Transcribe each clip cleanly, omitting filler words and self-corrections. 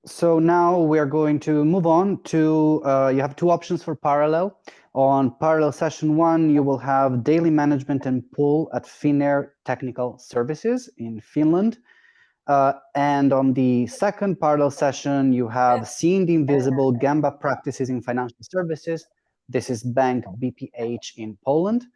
So now we're going to move on to, you have two options for parallel. On parallel session 1, you will have daily management and pull at Finnair Technical Services in Finland. And on the second parallel session, you have Seeing the Invisible Gamba Practices in Financial Services. This is Bank BPH in Poland.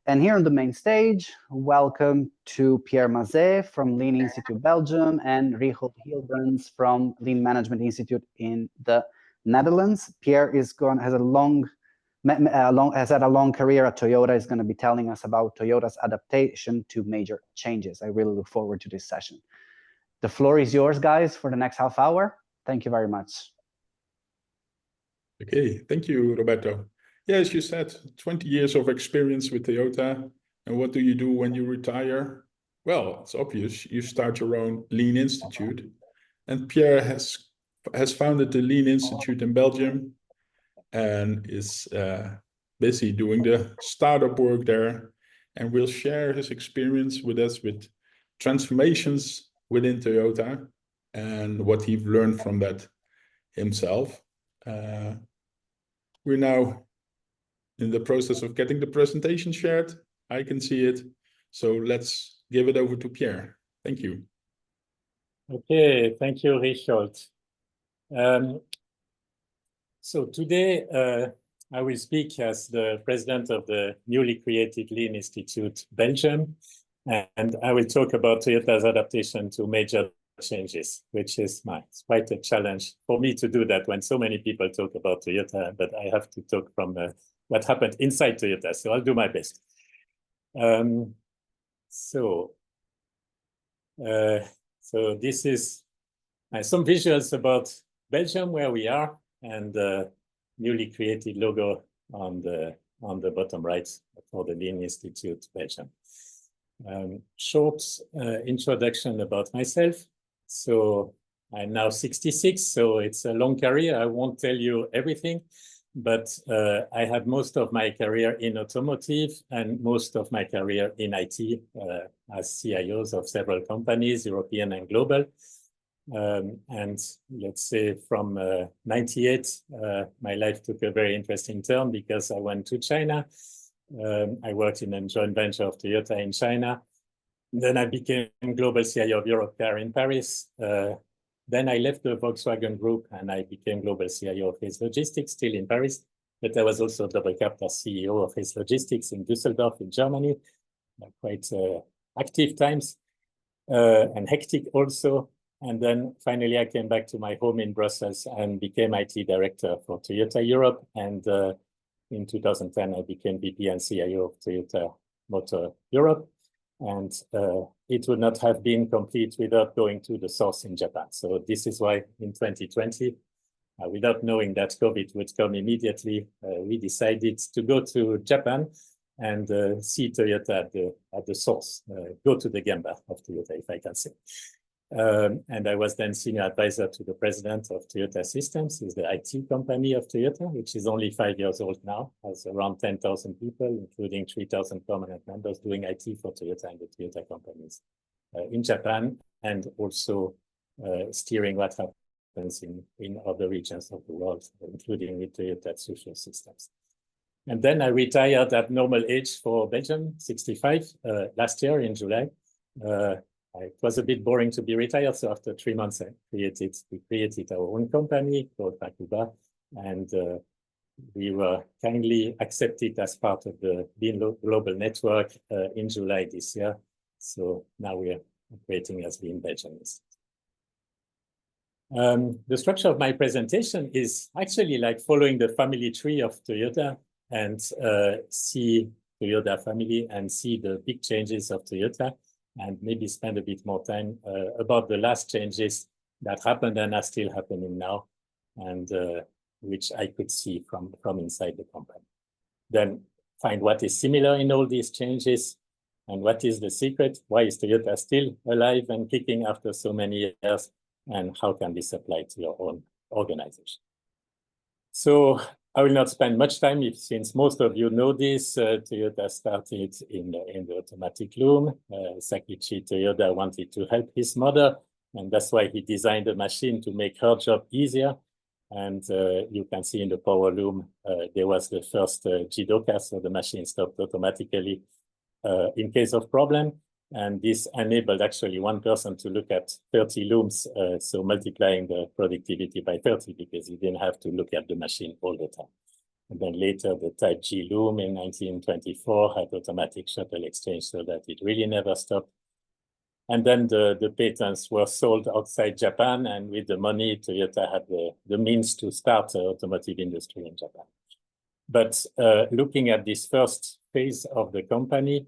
And here on the main stage, welcome to Pierre Mazet from Lean Institute Belgium and Richard Hilbrands from Lean Management Institute in the Netherlands. Pierre has had a long career at Toyota. Is going to be telling us about Toyota's adaptation to major changes. I really look forward to this session. The floor is yours, guys, for the next half hour. Thank you very much. Okay, thank you, Roberto. Yeah, as you said, 20 years of experience with Toyota. And what do you do when you retire? Well, it's obvious. You start your own Lean Institute. And Pierre has founded the Lean Institute in Belgium and is busy doing the startup work there, and will share his experience with us with transformations within Toyota and what he learned from that himself. We're now in the process of getting the presentation shared. I can see it. So let's give it over to Pierre. Thank you. Okay, thank you, Richard. So today I will speak as the president of the newly created Lean Institute Belgium, and I will talk about Toyota's adaptation to major changes, which is quite a challenge for me to do that when so many people talk about Toyota, but I have to talk from what happened inside Toyota, so I'll do my best. So this is some visuals about Belgium, where we are, and the newly created logo on the bottom right for the Lean Institute Belgium. Short introduction about myself. So I'm now 66, so it's a long career. I won't tell you everything, but I had most of my career in automotive and most of my career in IT as CIOs of several companies, European and global. And let's say from 98, my life took a very interesting turn because I went to China. I worked in a joint venture of Toyota in China. Then I became global CIO of Europe Car in Paris. Then I left the Volkswagen Group and I became global CIO of His Logistics, still in Paris. But I was also double captain CEO of His Logistics in Düsseldorf in Germany. Quite active times and hectic also. And then finally I came back to my home in Brussels and became IT director for Toyota Europe. And in 2010, I became VP and CIO of Toyota Motor Europe. And it would not have been complete without going to the source in Japan. So this is why in 2020, without knowing that COVID would come immediately, we decided to go to Japan and see Toyota at the source, go to the Gemba of Toyota, if I can say. And I was then senior advisor to the president of Toyota Systems, is the IT company of Toyota, which is only 5 years old now, has around 10,000 people, including 3,000 permanent members doing IT for Toyota and the Toyota companies in Japan, and also steering what happens in other regions of the world, including with Toyota Social Systems. And then I retired at normal age for Belgium, 65, last year in July. It was a bit boring to be retired, so after 3 months, we created our own company called Takuba, and we were kindly accepted as part of the Lean Global Network in July this year. So now we are operating as Lean Belgium. The structure of my presentation is actually like following the family tree of Toyota and see Toyota family and see the big changes of Toyota, and maybe spend a bit more time about the last changes that happened and are still happening now, and which I could see from inside the company. Then find what is similar in all these changes and what is the secret. Why is Toyota still alive and kicking after so many years? And how can this apply to your own organization? So I will not spend much time, since most of you know this. Toyota started in the automatic loom. Sakichi Toyoda wanted to help his mother And that's why he designed a machine to make her job easier. And you can see in the power loom, there was the first jidoka, so the machine stopped automatically in case of problem. And this enabled actually one person to look at 30 looms, so multiplying the productivity by 30 because you didn't have to look at the machine all the time. And then later the Type G loom in 1924 had automatic shuttle exchange so that it really never stopped. And then the patents were sold outside Japan, and with the money, Toyota had the means to start the automotive industry in Japan. But looking at this first phase of the company,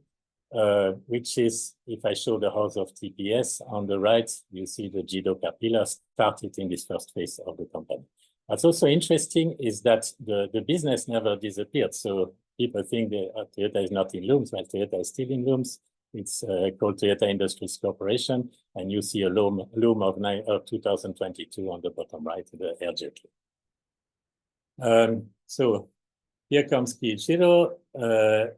which is, if I show the house of TPS on the right, you see the jidoka pillar started in this first phase of the company. What's also interesting is that the business never disappeared. So people think that Toyota is not in looms, while Toyota is still in looms. It's called Toyota Industries Corporation, and you see a loom of 2022 on the bottom right, the air jet. So here comes Kiichiro.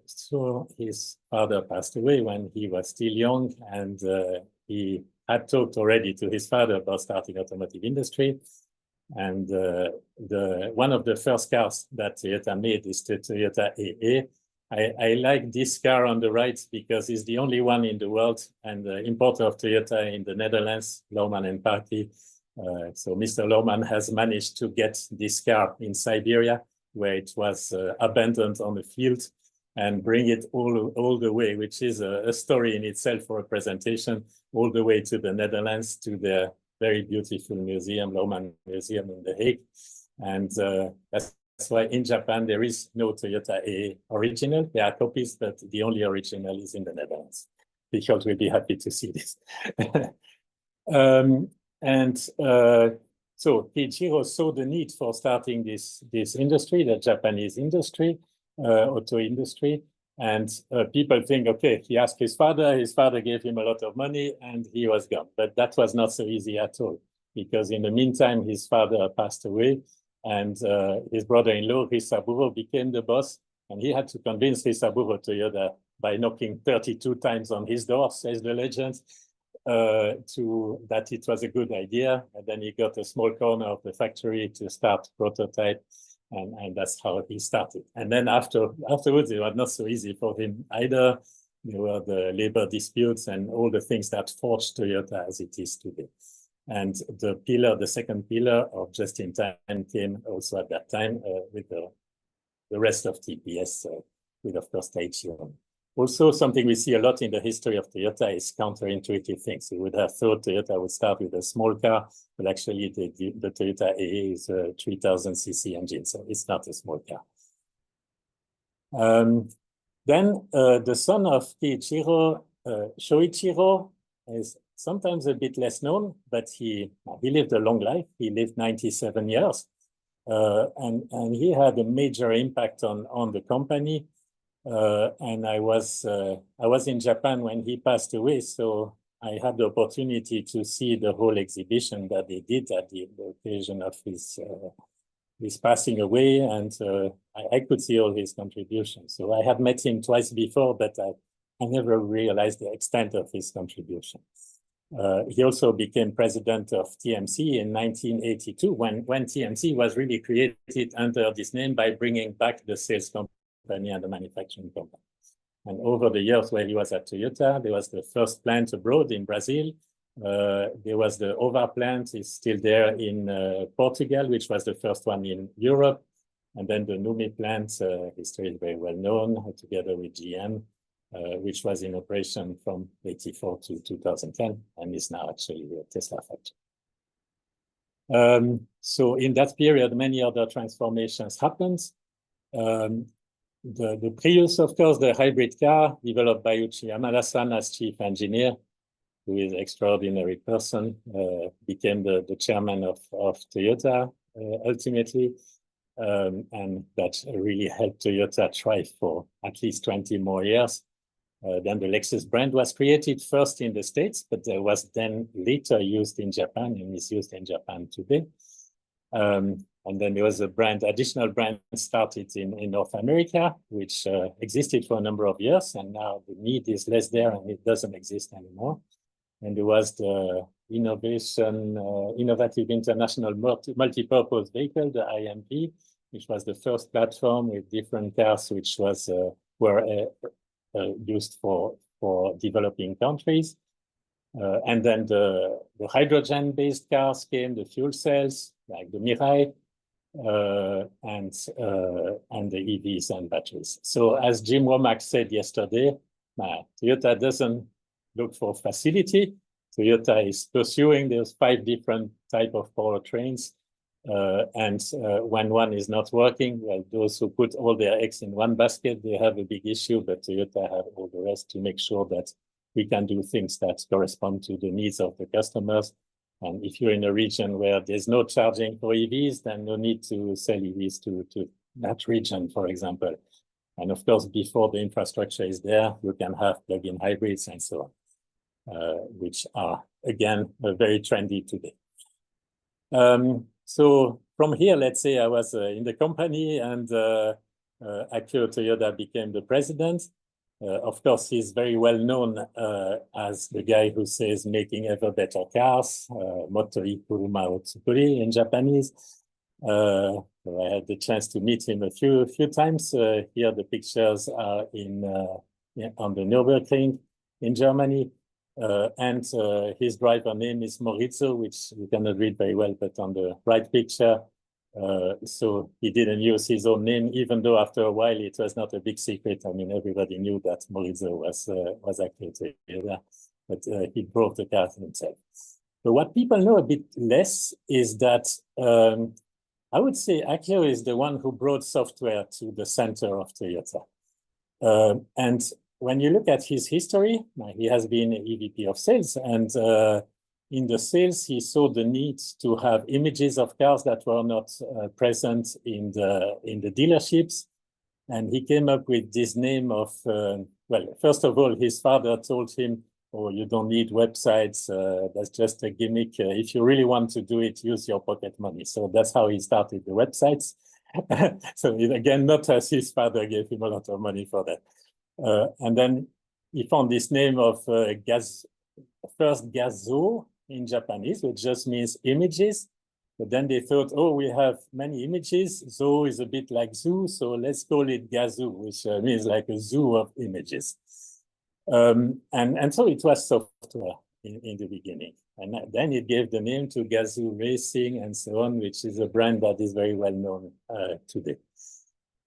So his father passed away when he was still young, and he had talked already to his father about starting automotive industry. And one of the first cars that Toyota made is the Toyota AA. I like this car on the right because it's the only one in the world, and the importer of Toyota in the Netherlands, Lohmann and Partey. So Mr. Lohmann has managed to get this car in Siberia, where it was abandoned on the field, and bring it all the way, which is a story in itself for a presentation, all the way to the Netherlands, to the very beautiful museum, Lohmann Museum in The Hague. And that's why in Japan, there is no Toyota AA original. There are copies, but the only original is in the Netherlands, because we'll be happy to see this. So Kiichiro saw the need for starting this industry, the Japanese industry, auto industry. And people think, okay, he asked his father gave him a lot of money, and he was gone. But that was not so easy at all, because in the meantime, his father passed away, and his brother-in-law, Risaburo, became the boss, and he had to convince Risaburo Toyota by knocking 32 times on his door, says the legend, that it was a good idea. And then he got a small corner of the factory to start prototype, and that's how he started. And then afterwards, it was not so easy for him either. There were the labor disputes and all the things that forged Toyota as it is today. And the second pillar of just-in-time came also at that time with the rest of TPS, with, of course, Taichi. Also, something we see a lot in the history of Toyota is counterintuitive things. You would have thought Toyota would start with a small car, but actually the Toyota AA is a 3000 cc engine, so it's not a small car. Then the son of Kiichiro, Shoichiro, is sometimes a bit less known, but he lived a long life. He lived 97 years, and he had a major impact on the company. And I was in Japan when he passed away, so I had the opportunity to see the whole exhibition that they did at the occasion of his passing away, and I could see all his contributions. So I had met him twice before, but I never realized the extent of his contribution. He also became president of TMC in 1982, when TMC was really created under this name by bringing back the sales company and the manufacturing company. And over the years where he was at Toyota, there was the first plant abroad in Brazil. There was the OVA plant, is still there in Portugal, which was the first one in Europe. And then the Numi plant, history is very well known, together with GM, which was in operation from 1984 to 2010, and is now actually a Tesla factory. So in that period, many other transformations happened. The Prius, of course, the hybrid car developed by Uchi Yamada-san as chief engineer, who is an extraordinary person, became the chairman of Toyota ultimately. And that really helped Toyota thrive for at least 20 more years. Then the Lexus brand was created first in the States, but was then later used in Japan and is used in Japan today. And then there was additional brand started in North America, which existed for a number of years, and now the need is less there and it doesn't exist anymore. and there was the Innovative International Multi-Purpose Vehicle, the IMV, which was the first platform with different cars which were used for developing countries. And then the hydrogen-based cars came, the fuel cells, like the Mirai, and the EVs and batteries. So as Jim Womack said yesterday, Toyota doesn't look for facility. Toyota is pursuing those 5 different type of powertrains. And when one is not working, well, those who put all their eggs in one basket, they have a big issue, but Toyota have all the rest to make sure that we can do things that correspond to the needs of the customers. And if you're in a region where there's no charging for EVs, then no need to sell EVs to that region, for example. And of course, before the infrastructure is there, you can have plug-in hybrids and so on, which are, again, very trendy today. So from here, let's say I was in the company, and Akio Toyoda became the president. Of course, he's very well known as the guy who says making ever better cars, Motori Kuruma Otsukuri in Japanese. I had the chance to meet him a few times. Here the pictures are on the Nürburgring in Germany. And his driver name is Morizo, which you cannot read very well, but on the right picture. So he didn't use his own name, even though after a while it was not a big secret. I mean, everybody knew that Morizo was actually Toyota, but he drove the car himself. But what people know a bit less is that I would say Akio is the one who brought software to the center of Toyota. And when you look at his history, he has been EVP of sales, and in the sales, he saw the need to have images of cars that were not present in the dealerships. And he came up with this name of, well, first of all, his father told him, oh, you don't need websites. That's just a gimmick. If you really want to do it, use your pocket money. So that's how he started the websites. So again, not as his father gave him a lot of money for that. And then he found this name of first Gazo in Japanese, which just means images. But then they thought, oh, we have many images. Zo is a bit like zoo, so let's call it Gazu, which means like a zoo of images. And so it was software in the beginning. And then it gave the name to Gazoo Racing and so on, which is a brand that is very well known today.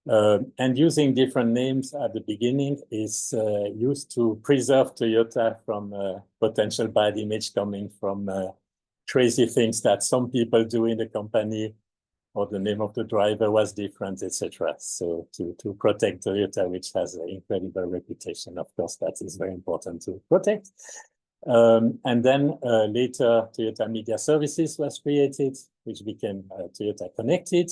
And using different names at the beginning is used to preserve Toyota from potential bad image coming from crazy things that some people do in the company, or the name of the driver was different, etc. So to protect Toyota, which has an incredible reputation, of course, that is very important to protect. And then later, Toyota Media Services was created, which became Toyota Connected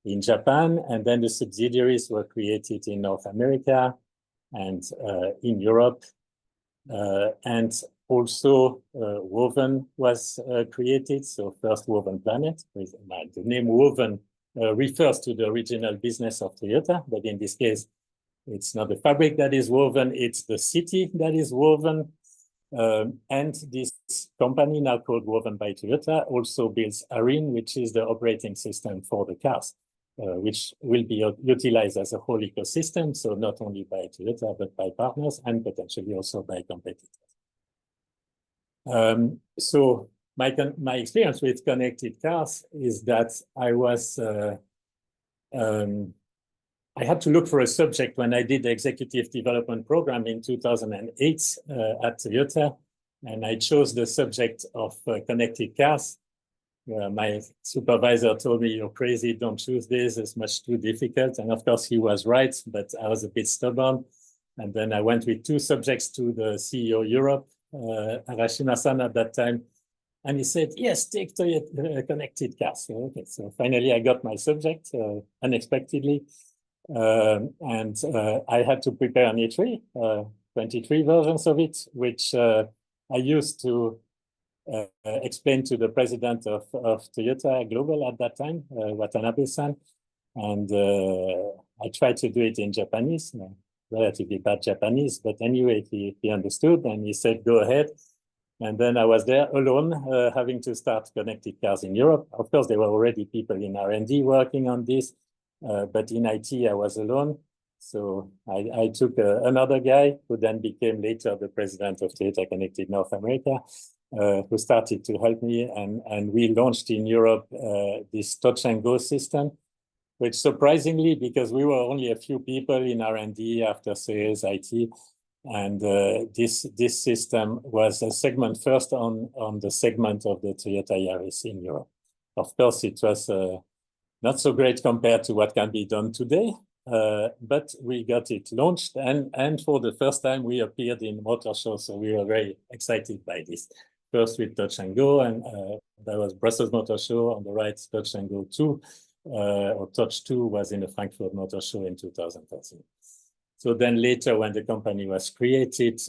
in Japan. And then the subsidiaries were created in North America and in Europe. And also Woven was created. So first Woven Planet. The name Woven refers to the original business of Toyota, but in this case, it's not the fabric that is woven, it's the city that is woven. And this company, now called Woven by Toyota, also builds Arin, which is the operating system for the cars, which will be utilized as a whole ecosystem. So not only by Toyota, but by partners and potentially also by competitors. So my experience with connected cars is that I had to look for a subject when I did the executive development program in 2008 at Toyota, and I chose the subject of connected cars. My supervisor told me, "You're crazy, don't choose this, it's much too difficult." And of course he was right, but I was a bit stubborn. And then I went with 2 subjects to the CEO Europe, Arashima-san at that time. And he said, yes, take Toyota connected cars. So, okay, so finally I got my subject unexpectedly. And I had to prepare an E3, 23 versions of it, which I used to explain to the president of Toyota Global at that time, Watanabe-san. And I tried to do it in Japanese, relatively bad Japanese, but anyway, he understood and he said, go ahead. And then I was there alone, having to start connected cars in Europe. Of course, there were already people in R&D working on this, but in IT, I was alone. So I took another guy who then became later the president of Toyota Connected North America, who started to help me. And we launched in Europe this touch and go system, which surprisingly, because we were only a few people in R&D, after sales, IT, and this system was a segment first on the segment of the Toyota Yaris in Europe. Of course, it was not so great compared to what can be done today, but we got it launched, and for the first time we appeared in motor shows, so we were very excited by this. First with Touch and Go, and there was Brussels Motor Show on the right, Touch and Go 2, or Touch 2 was in the Frankfurt Motor Show in 2013. So then later, when the company was created,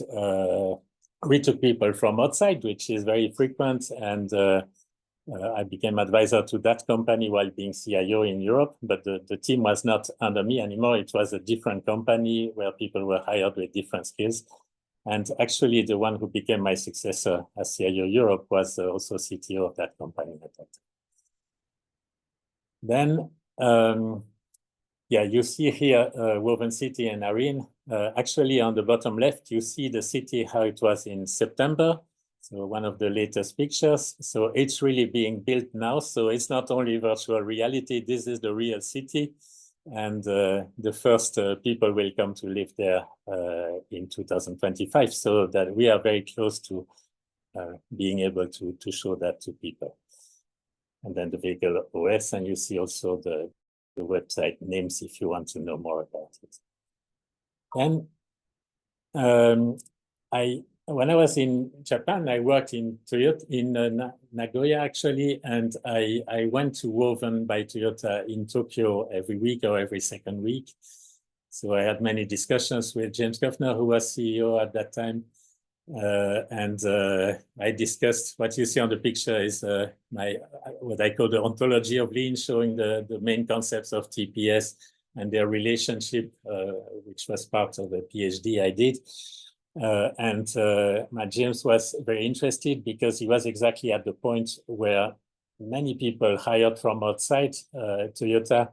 we took people from outside, which is very frequent, and I became advisor to that company while being CIO in Europe, but the team was not under me anymore. It was a different company where people were hired with different skills. And actually, the one who became my successor as CIO Europe was also CTO of that company at that time. Then, yeah, you see here Woven City and Arin. Actually, on the bottom left, you see the city, how it was in September. So one of the latest pictures. So it's really being built now. So it's not only virtual reality, this is the real city. And the first people will come to live there in 2025. So that we are very close to being able to show that to people. And then the vehicle OS, and you see also the website names if you want to know more about it. And when I was in Japan, I worked in Toyota in Nagoya actually, and I went to Woven by Toyota in Tokyo every week or every second week. So I had many discussions with James Kuffner, who was CEO at that time. And I discussed what you see on the picture is what I call the ontology of lean, showing the main concepts of TPS and their relationship, which was part of the PhD I did. James was very interested because he was exactly at the point where many people hired from outside Toyota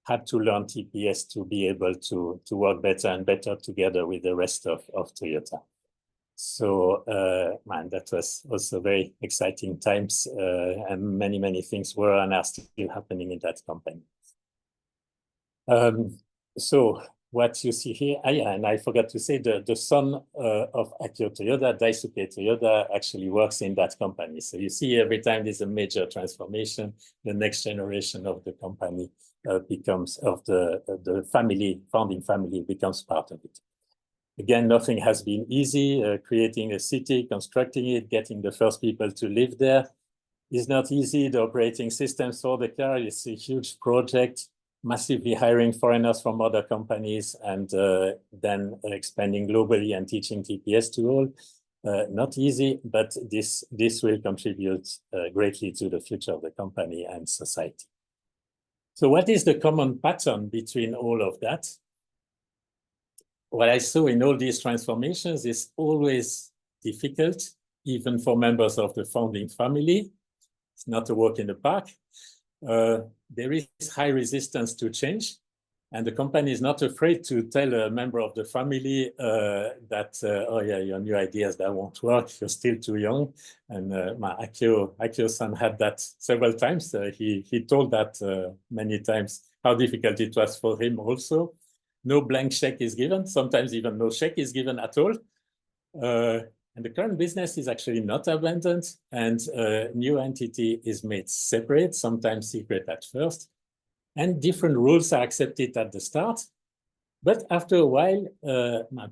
had to learn TPS to be able to work better and better together with the rest of Toyota. So, that was also very exciting times, and many things were and are still happening in that company. So what you see here, and I forgot to say, the son of Akio Toyoda, Daisuke Toyoda, actually works in that company. So you see every time there's a major transformation, the next generation of the company becomes, of the family, founding family becomes part of it. Again, nothing has been easy. Creating a city, constructing it, getting the first people to live there is not easy. The operating systems for the car is a huge project, massively hiring foreigners from other companies, and then expanding globally and teaching TPS to all. Not easy, but this will contribute greatly to the future of the company and society. So what is the common pattern between all of that? What I saw in all these transformations is always difficult, even for members of the founding family. It's not a walk in the park. There is high resistance to change, and the company is not afraid to tell a member of the family that, oh yeah, your new ideas, that won't work, you're still too young. And Akio-san had that several times. He told that many times, how difficult it was for him also. No blank check is given, sometimes even no check is given at all. And the current business is actually not abandoned, and a new entity is made separate, sometimes secret at first. And different rules are accepted at the start. But after a while,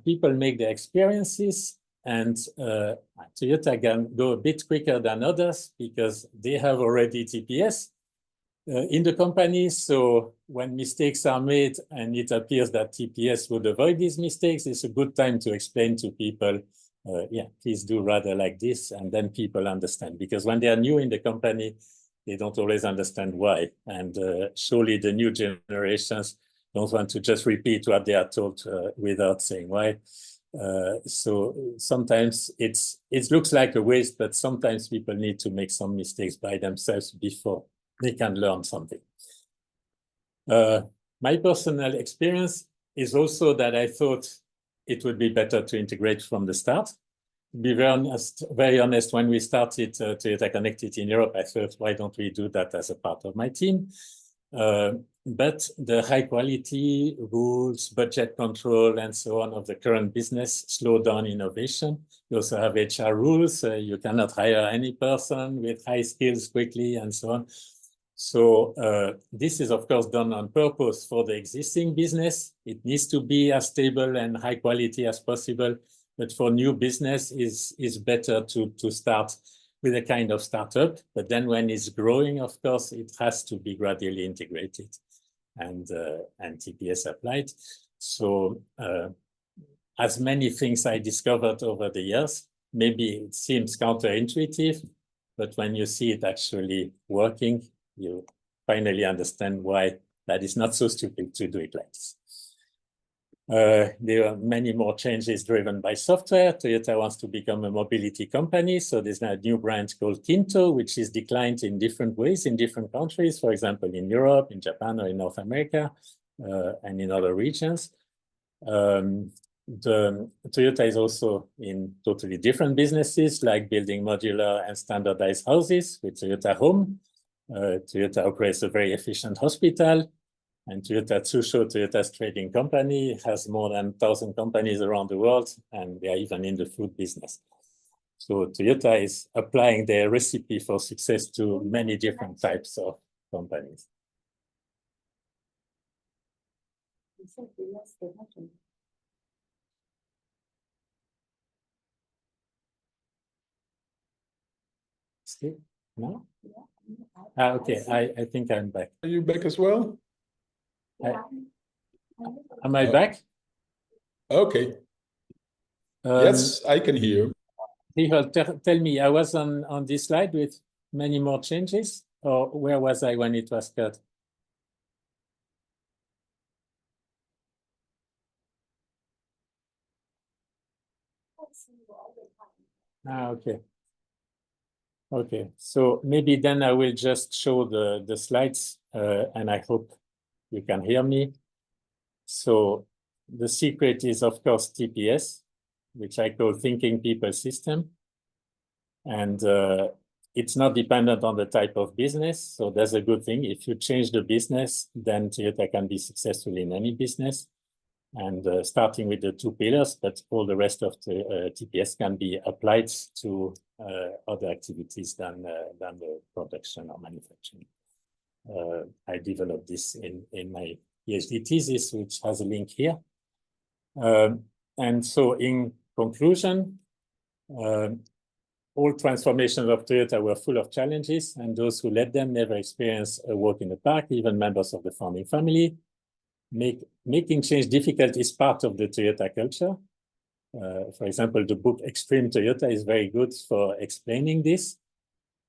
people make their experiences, and Toyota can go a bit quicker than others because they have already TPS in the company. So when mistakes are made and it appears that TPS would avoid these mistakes, it's a good time to explain to people, yeah, please do rather like this, and then people understand. Because when they are new in the company, they don't always understand why. And surely the new generations don't want to just repeat what they are told without saying why. So sometimes it looks like a waste, but sometimes people need to make some mistakes by themselves before they can learn something. My personal experience is also that I thought it would be better to integrate from the start. To be very honest, when we started Toyota Connected in Europe, I thought, why don't we do that as a part of my team? But the high quality rules, budget control, and so on of the current business slow down innovation. You also have HR rules. You cannot hire any person with high skills quickly and so on. So this is, of course, done on purpose for the existing business. It needs to be as stable and high quality as possible. But for new business, is better to start with a kind of startup. But then when it's growing, of course, it has to be gradually integrated and TPS applied. So as many things I discovered over the years, maybe it seems counterintuitive, but when you see it actually working, you finally understand why that is not so stupid to do it like this. There are many more changes driven by software. Toyota wants to become a mobility company. So there's now a new brand called Kinto, which is declined in different ways in different countries, for example, in Europe, in Japan, or in North America, and in other regions. The Toyota is also in totally different businesses, like building modular and standardized houses with Toyota Home. Toyota operates a very efficient hospital. And Toyota Tsusho, Toyota's trading company, has more than 1,000 companies around the world, and they are even in the food business. So Toyota is applying their recipe for success to many different types of companies. Still? No? Okay, I think I'm back. Are you back as well? Am I back? Okay. Yes, I can hear you. Tell me, I was on this slide with many more changes, or where was I when it was cut? Okay. Okay, so maybe then I will just show the slides, and I hope you can hear me. So the secret is, of course, TPS, which I call Thinking People System. And it's not dependent on the type of business. So that's a good thing. If you change the business, then Toyota can be successful in any business. And starting with the two pillars, but all the rest of the TPS can be applied to other activities than the production or manufacturing. I developed this in my PhD thesis, which has a link here. And so in conclusion, all transformations of Toyota were full of challenges, and those who led them never experienced a walk in the park, even members of the founding family. Making change difficult is part of the Toyota culture. For example, the book Extreme Toyota is very good for explaining this.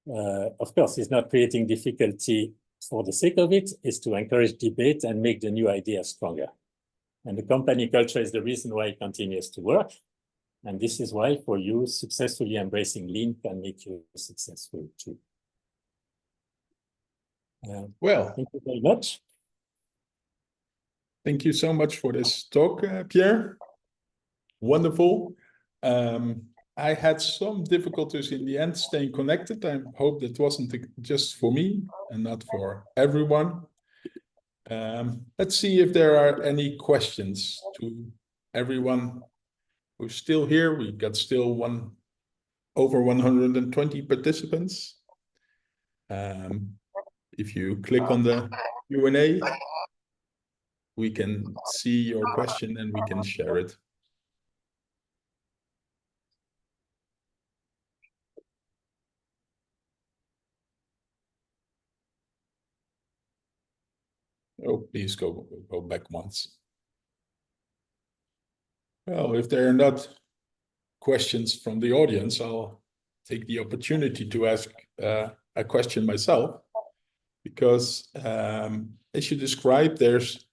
Of course, it's not creating difficulty for the sake of it, it's to encourage debate and make the new idea stronger. And the company culture is the reason why it continues to work. And this is why, for you, successfully embracing lean can make you successful too. Well, thank you very much. Thank you so much for this talk, Pierre. Wonderful. I had some difficulties in the end staying connected. I hope that wasn't just for me and not for everyone. Let's see if there are any questions to everyone who's still here. We've got still over 120 participants. If you click on the Q&A, we can see your question and we can share it. Oh, please go back once. Well, if there are not questions from the audience, I'll take the opportunity to ask a question myself, because as you described, there's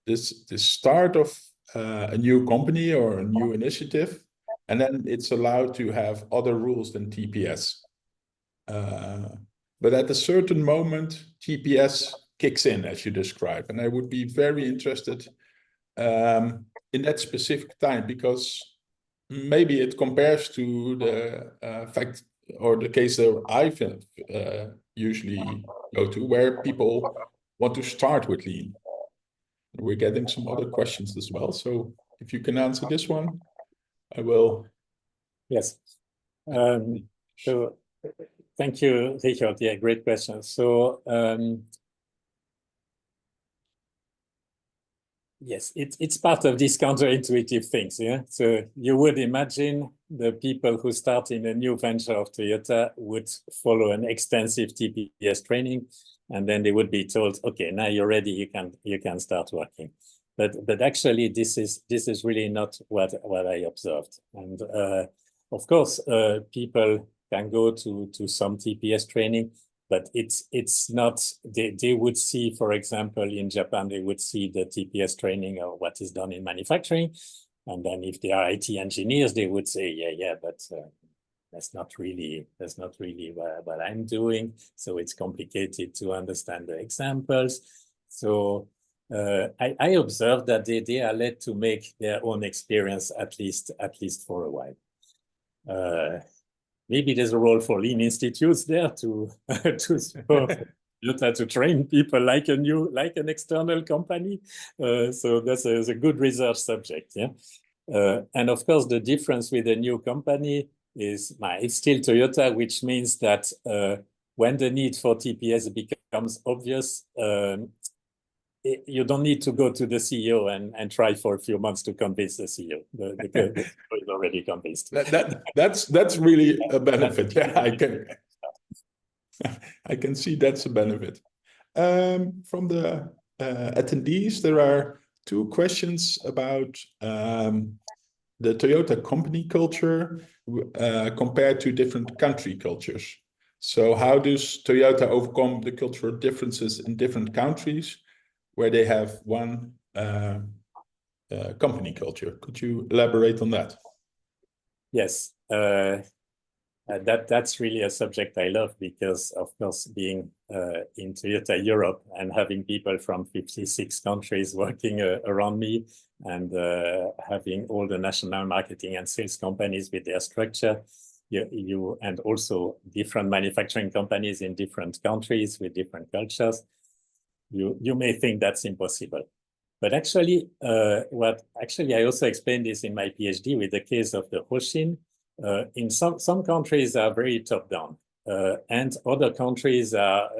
this start of a new company or a new initiative, and then it's allowed to have other rules than TPS. But at a certain moment, TPS kicks in, as you describe, and I would be very interested in that specific time, because maybe it compares to the fact or the case that I've usually go to, where people want to start with lean. We're getting some other questions as well, so if you can answer this one, I will. Yes. So thank you, Richard. Yeah, great question. So yes, it's part of these counterintuitive things. Yeah. So you would imagine the people who start in a new venture of Toyota would follow an extensive TPS training, and then they would be told, okay, now you're ready, you can start working. But actually, this is really not what I observed. And of course, people can go to some TPS training, but it's not, they would see, for example, in Japan, they would see the TPS training or what is done in manufacturing. And then if they are IT engineers, they would say, yeah, but that's not really what I'm doing. So it's complicated to understand the examples. So I observed that they are led to make their own experience, at least for a while. Maybe there's a role for lean institutes there to support to train people like an external company. So that's a good research subject. Yeah. And of course, the difference with a new company is it's still Toyota, which means that when the need for TPS becomes obvious, you don't need to go to the CEO and try for a few months to convince the CEO. The CEO is already convinced. That's really a benefit. Yeah, I can see that's a benefit. From the attendees, there are two questions about the Toyota company culture compared to different country cultures. So how does Toyota overcome the cultural differences in different countries where they have one company culture? Could you elaborate on that? Yes, that's really a subject I love, because of course, being in Toyota Europe and having people from 56 countries working around me, and having all the national marketing and sales companies with their structure, you and also different manufacturing companies in different countries with different cultures, you may think that's impossible. But actually, I also explained this in my PhD with the case of the Hoshin. In some countries are very top-down, and other countries are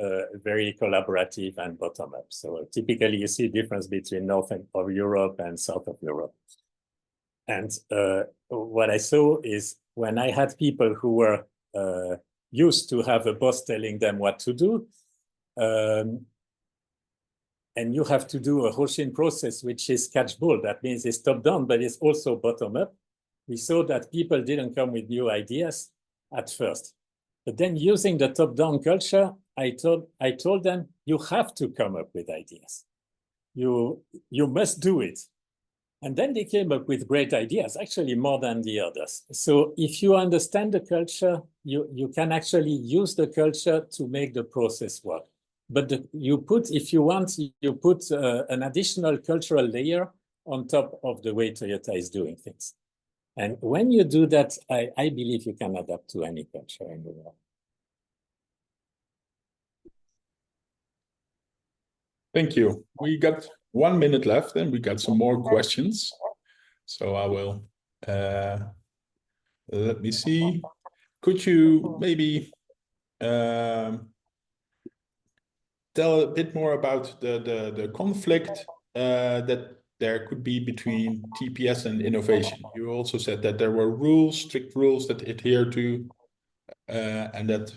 very collaborative and bottom-up. So typically, you see a difference between north of Europe and south of Europe. And what I saw is when I had people who were used to have a boss telling them what to do, and you have to do a Hoshin process, which is catch-ball. That means it's top-down, but it's also bottom-up. We saw that people didn't come with new ideas at first. But then using the top-down culture, I told them, you have to come up with ideas. You must do it. And then they came up with great ideas, actually more than the others. So if you understand the culture, you can actually use the culture to make the process work. But if you want, you put an additional cultural layer on top of the way Toyota is doing things. And when you do that, I believe you can adapt to any culture in the world. Thank you. We got 1 minute left, and we got some more questions. So I will, let me see. Could you maybe tell a bit more about the conflict that there could be between TPS and innovation? You also said that there were strict rules that adhere to, and that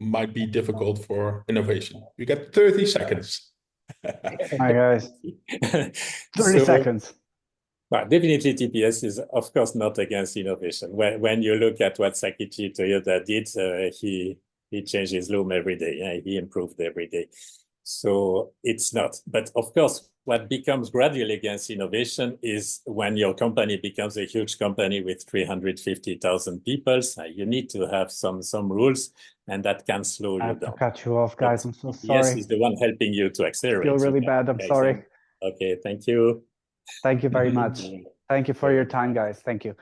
might be difficult for innovation. You get 30 seconds. Hi, guys. 30 seconds. Well, definitely TPS is, of course, not against innovation. When you look at what Sakichi Toyota did, he changed his loom every day. He improved every day. So it's not. But of course, what becomes gradually against innovation is when your company becomes a huge company with 350,000 people. So you need to have some rules, and that can slow I you have to down. cut you off, guys. I'm so Yes, sorry. is the one helping you to I accelerate. feel really bad. I'm sorry. Okay, thank you. Thank you very much. Thank you for your time, guys. Thank you.